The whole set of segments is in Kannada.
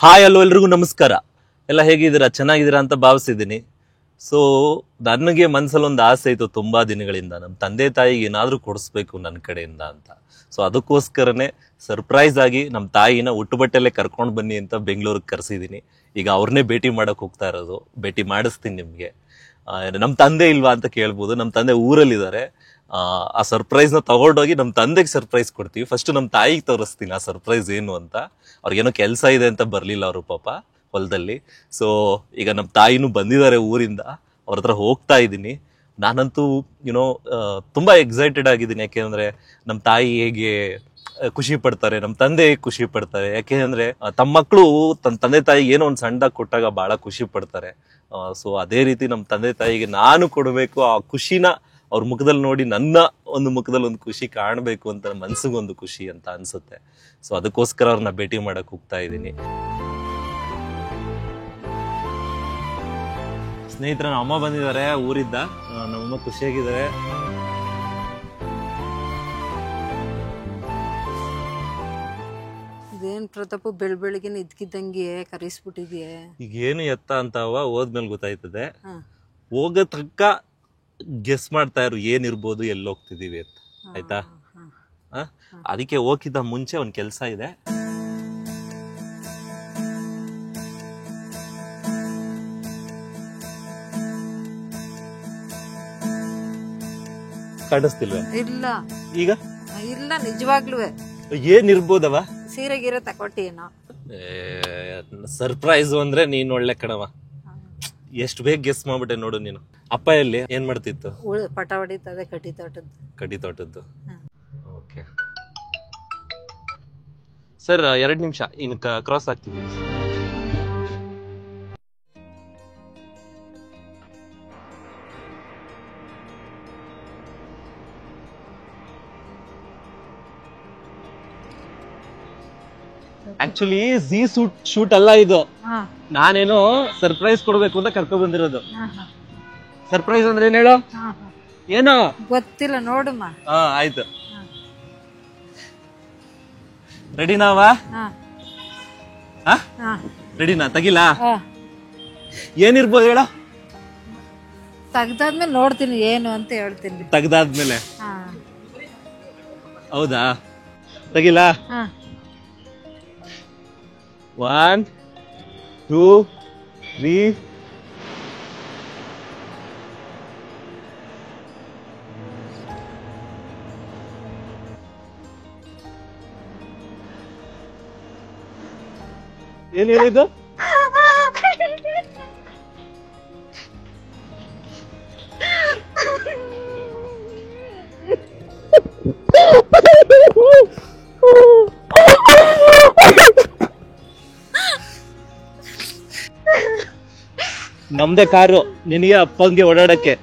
ಹಾಯ್ ಹಲೋ ಎಲ್ರಿಗೂ ನಮಸ್ಕಾರ. ಎಲ್ಲ ಹೇಗಿದ್ದೀರಾ? ಚೆನ್ನಾಗಿದ್ದೀರಾ ಅಂತ ಭಾವಿಸಿದ್ದೀನಿ. ಸೊ ನನಗೆ ಮನಸ್ಸಲ್ಲಿ ಒಂದು ಆಸೆ ಇತ್ತು ತುಂಬಾ ದಿನಗಳಿಂದ, ನಮ್ಮ ತಂದೆ ತಾಯಿಗೆ ಏನಾದರೂ ಕೊಡಿಸ್ಬೇಕು ನನ್ನ ಕಡೆಯಿಂದ ಅಂತ. ಸೊ ಅದಕ್ಕೋಸ್ಕರನೇ ಸರ್ಪ್ರೈಸ್ ಆಗಿ ನಮ್ಮ ತಾಯಿನ ಹುಟ್ಟುಬಟ್ಟೆಲ್ಲೇ ಕರ್ಕೊಂಡು ಬನ್ನಿ ಅಂತ ಬೆಂಗಳೂರಿಗೆ ಕರೆಸಿದ್ದೀನಿ. ಈಗ ಅವ್ರನ್ನೇ ಭೇಟಿ ಮಾಡಕ್ ಹೋಗ್ತಾ ಇರೋದು. ಭೇಟಿ ಮಾಡಿಸ್ತೀನಿ ನಿಮಗೆ. ನಮ್ಮ ತಂದೆ ಇಲ್ವಾ ಅಂತ ಕೇಳ್ಬೋದು. ನಮ್ಮ ತಂದೆ ಊರಲ್ಲಿದ್ದಾರೆ. ಆ ಸರ್ಪ್ರೈಸ್ನ ತಗೊಂಡೋಗಿ ನಮ್ಮ ತಂದೆಗೆ ಸರ್ಪ್ರೈಸ್ ಕೊಡ್ತೀವಿ. ಫಸ್ಟ್ ನಮ್ಮ ತಾಯಿಗೆ ತೋರಿಸ್ತೀನಿ ಆ ಸರ್ಪ್ರೈಸ್ ಏನು ಅಂತ. ಅವ್ರಿಗೇನೋ ಕೆಲಸ ಇದೆ ಅಂತ ಬರಲಿಲ್ಲ ಅವರು ಪಾಪ ಹೊಲದಲ್ಲಿ. ಸೊ ಈಗ ನಮ್ಮ ತಾಯಿನೂ ಬಂದಿದ್ದಾರೆ ಊರಿಂದ, ಅವ್ರ ಹತ್ರ ಹೋಗ್ತಾ ಇದ್ದೀನಿ. ನಾನಂತೂ ತುಂಬಾ ಎಕ್ಸೈಟೆಡ್ ಆಗಿದ್ದೀನಿ. ಯಾಕೆಂದ್ರೆ ನಮ್ಮ ತಾಯಿ ಹೇಗೆ ಖುಷಿ ಪಡ್ತಾರೆ, ನಮ್ಮ ತಂದೆ ಹೇಗೆ ಖುಷಿ ಪಡ್ತಾರೆ. ಯಾಕೆಂದ್ರೆ ತಮ್ಮ ಮಕ್ಕಳು ತನ್ನ ತಂದೆ ತಾಯಿಗೆ ಏನೋ ಒಂದು ಸಣ್ಣದಾಗಿ ಕೊಟ್ಟಾಗ ಬಹಳ ಖುಷಿ ಪಡ್ತಾರೆ. ಸೊ ಅದೇ ರೀತಿ ನಮ್ಮ ತಂದೆ ತಾಯಿಗೆ ನಾನು ಕೊಡಬೇಕು. ಆ ಖುಷಿನ ಅವ್ರ ಮುಖದಲ್ಲಿ ನೋಡಿ ನನ್ನ ಒಂದು ಮುಖದಲ್ಲಿ ಒಂದು ಖುಷಿ ಕಾಣಬೇಕು ಅಂತ ಮನ್ಸಿಗೊಂದು ಖುಷಿ ಅಂತ ಅನ್ಸುತ್ತೆ. ಸೊ ಅದಕ್ಕೋಸ್ಕರ ಅವ್ರನ್ನ ಭೇಟಿ ಮಾಡಕ್ ಹೋಗ್ತಾ ಇದ್ದೀನಿ. ಸ್ನೇಹಿತರ, ನಮ್ಮ ಅಮ್ಮ ಬಂದಿದ್ದಾರೆ ಊರಿದ್ದ. ನಮ್ಮಮ್ಮ ಖುಷಿಯಾಗಿದ್ದಾರೆ. ಇದೇನ್ ಪ್ರತಾಪ ಬೆಳಿಗ್ಗೆ ಇದ್ಕಿದ್ದಂಗೆ ಕರೆಸ್ಬಿಟ್ಟಿದ್ಯೆ. ಈಗ ಏನು ಎತ್ತ ಅಂತವ ಹೋದ್ಮೇಲೆ ಗೊತ್ತಾಯ್ತದೆ. ಹೋಗೋ ತನಕ ಗೆಸ್ ಮಾಡ್ತಾ ಇರು ಏನಿರ್ಬೋದು, ಎಲ್ಲಿ ಹೋಗ್ತಿದೀವಿ ಅಂತ. ಆಯ್ತಾ? ಅದಕ್ಕೆ ಹೋಗಿದ್ದ ಮುಂಚೆ ಒಂದ್ ಕೆಲ್ಸ ಇದೆ. ಕಾಣಿಸ್ತಿಲ್ವ? ಇಲ್ಲ ಈಗ ಇಲ್ಲ, ನಿಜವಾಗ್ಲೂ ಏನಿರ್ಬೋದವ? ಸೀರೆ ಗೀರೆ ತಕೊಟ್ಟೇನೋ. ಸರ್ಪ್ರೈಸ್ ಅಂದ್ರೆ ನೀನ್ ಒಳ್ಳೆ ಕಣವ. ಎಷ್ಟು ಬೇಗ ಗೆಸ್ ಮಾಡ್ಬಿಟ್ಟೆ ನೋಡು ನೀನು. ಅಪ್ಪ ಎಲ್ಲಿ ಏನ್ ಮಾಡ್ತಿತ್ತು? ಪಟ ಹೊಡಿತದೆ ಕಡ್ಡಿ ತೋಟದ್ದು. ಓಕೆ ಸರ್, 2 ನಿಮಿಷ ಇನ್ನು ಕ್ರಾಸ್ ಆಗ್ತಿದ್ವಿ. ಆಕ್ಚುಲಿ ಜಿ ಶೂಟ್ ಅಲ್ಲ ಇದು. ನಾನೇನೋ ಸರ್ಪ್ರೈಸ್ ಕೊಡ್ಬೇಕು ಅಂತ ಕರ್ಕೊಂಡ್ ಬಂದಿರೋದು. ಸರ್ಪ್ರೈಸ್ ಅಂದ್ರೆ ಏನ್ ಹೇಳು? ಏನೋ ಗೊತ್ತಿಲ್ಲ, ನೋಡಮ್ಮ. ಆಯ್ತು. ರೆಡಿನಾವ? ರೆಡಿನಾ? ತೆಗಿಲಾ? ಏನಿರ್ಬೋದು ಹೇಳ? ತೆಗ್ದಾದ್ಮೇಲೆ ನೋಡ್ತೀನಿ ಏನು ಅಂತ ಹೇಳ್ತೀನಿ. ತೆಗ್ದಾದ್ಮೇಲೆ? ಹೌದಾ? ತೆಗಿಲಾ? 1 2 3 ಏನ್ ಹೇಳಿದ್ದು? ನಮ್ದೇ ಕಾರು, ನಿನಗೆ ಅಪ್ಪಂಗೆ ಓಡಾಡಕ್ಕೆ.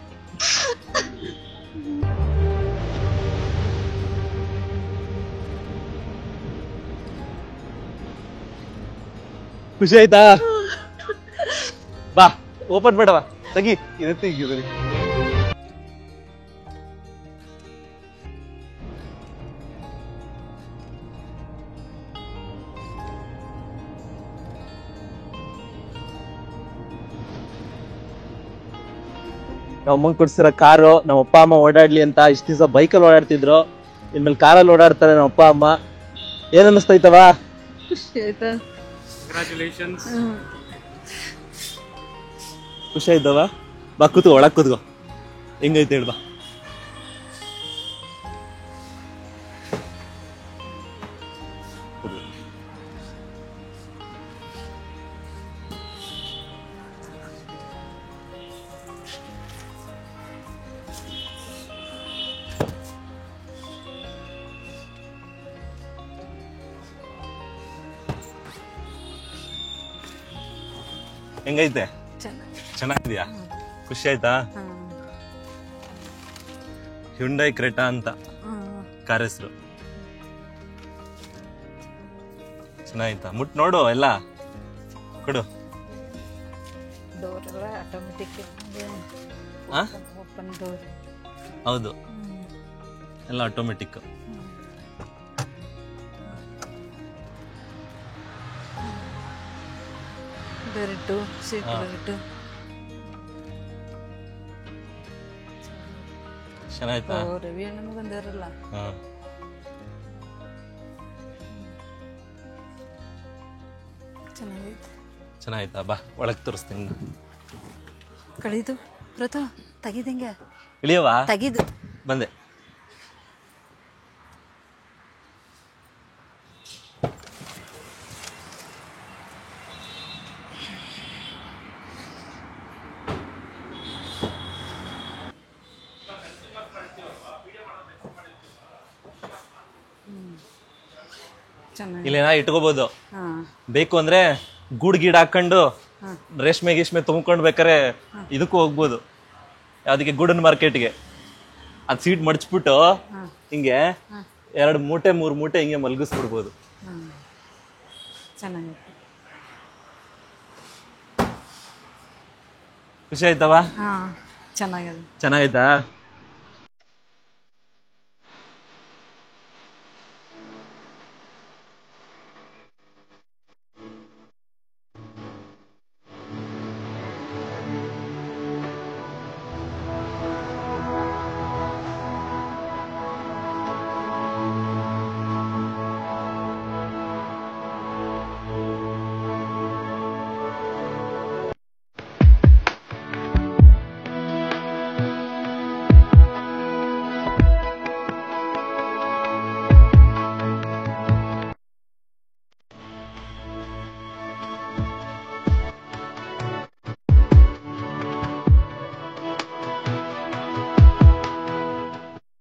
ಖುಷಿ ಆಯ್ತಾ? ಬಾ, ಓಪನ್ ಮಾಡವ. ತೆಗಿ, ಇದಕ್ಕೆ ತೆಗಿ. ನಮ್ಮ ಅಮ್ಮಂಗ್ ಕೊಡ್ಸಿರೋ ಕಾರು. ನಮ್ಮ ಅಪ್ಪ ಅಮ್ಮ ಓಡಾಡ್ಲಿ ಅಂತ ಇಷ್ಟ ದಿವಸ ಬೈಕಲ್ಲಿ ಓಡಾಡ್ತಿದ್ರು, ಇನ್ಮೇಲೆ ಕಾರಲ್ಲಿ ಓಡಾಡ್ತಾರೆ ನಮ್ಮ ಅಪ್ಪ ಅಮ್ಮ. ಏನ್ ಅನ್ನಿಸ್ತೈತವ? ಖುಷಿ ಆಯ್ತಾ? ಖುಷಿ ಆಯ್ತವ? ಬಾ ಕೂತ್ಕೋ, ಒಳಗ್ ಕೂತ್ಕೋ. ಹೆಂಗೈತೆ ಹೇಳ್ಬಾ. ಹೆಂಗೈತೆ? ಚೆನ್ನಾಗಿದ್ಯಾ? ಖುಷಿ ಆಯ್ತಾ? ಹ್ಯುಂಡೈ ಕ್ರೆಟಾ ಅಂತ ಕಾರ್ ಹೆಸರು. ಚೆನ್ನಾಯ್ತಾ? ಮುಟ್ ನೋಡು. ಎಲ್ಲ ಕೊಡು. ಹೌದು, ಎಲ್ಲ ಆಟೋಮೆಟಿಕ್. ಬೆರಟು ಸೀಟ್ ಬೆರಟು ಚೆನ್ನಾಯ್ತಾ? ರವಿ ಅಣ್ಣನು ಬಂದಾರಲ್ಲ. ಹಾ ಚೆನ್ನಾಗೈತೆ. ಚೆನ್ನಾಯ್ತಾ? ಬಾ ಒಳಗೆ ತೋರಿಸ್ತೀನಿ. ಕಳೀದು ಪ್ರತ ತೆಗಿದಂಗೆ ಇಳಿಯವಾ? ತೆಗಿದು ಬಂದೆ. ಚೆನ್ನಾಗಿ. ಇಲ್ಲೇನಾ ಇಟ್ಕೋಬಹುದು. ಹಾಂ ಬೇಕು ಅಂದ್ರೆ ಗೂಡ್ ಗೀಡ್ ಹಾಕೊಂಡು ರೇಷ್ಮೆ ಗೀಷ್ಮೆ ತುಂಬ್ಕೊಂಡು ಬೇಕಾರೆ ಇದಕ್ಕೂ ಹೋಗ್ಬೋದು. ಯಾವ್ದಕ್ಕೆ? ಗೂಡನ್ ಮಾರ್ಕೆಟ್ಗೆ. ಅದ್ ಸೀಟ್ ಮಡ್ಚ್ಬಿಟ್ಟು ಹಿಂಗೆ 2 ಮೂಟೆ 3 ಮೂಟೆ ಹಿಂಗೆ ಮಲಗಿಸ್ಬಿಡ್ಬೋದು. ಹಾಂ ಚೆನ್ನಾಗೈತೆ. ಖುಷಿ ಆಯ್ತವಾ? ಹಾಂ ಚೆನ್ನಾಗಿದೆ. ಚೆನ್ನಾಯ್ತಾ?